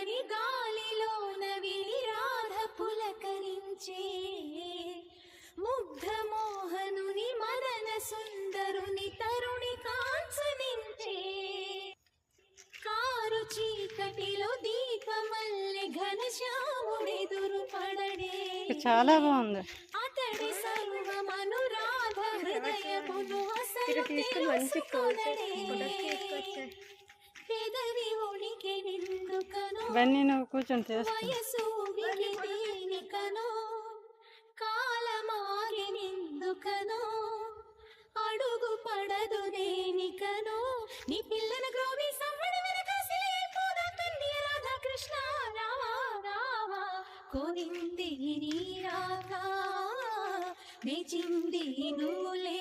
కమ్మని గాలిలోన విని రాధ పులకరించే ముగ్ధ మోహనుని మదన సుందరుని తరుణి కాంచనించే కారు చీకటిలో దీపమల్లె ఘనశ్యాముడెదురు పడడే చాలా బాగుంది. అతడి సర్వమనురాధ హృదయమును అసలు తెలుసుకొనడే పెదవి ఉనికి నిందుకనో ఇవన్నీ నువ్వు కూర్చొని చేస్తా. వయసు ఉనికి దేనికనో కాలమాగి నిందుకనో అడుగు పడదు దేనికనో నీ పిల్లల గ్రోవి సవ్వడి వెనకాసిలే పోదాతుంది రాధా కృష్ణ రావా రావా కోరింది నీ రాగా మెచింది నువ్వులే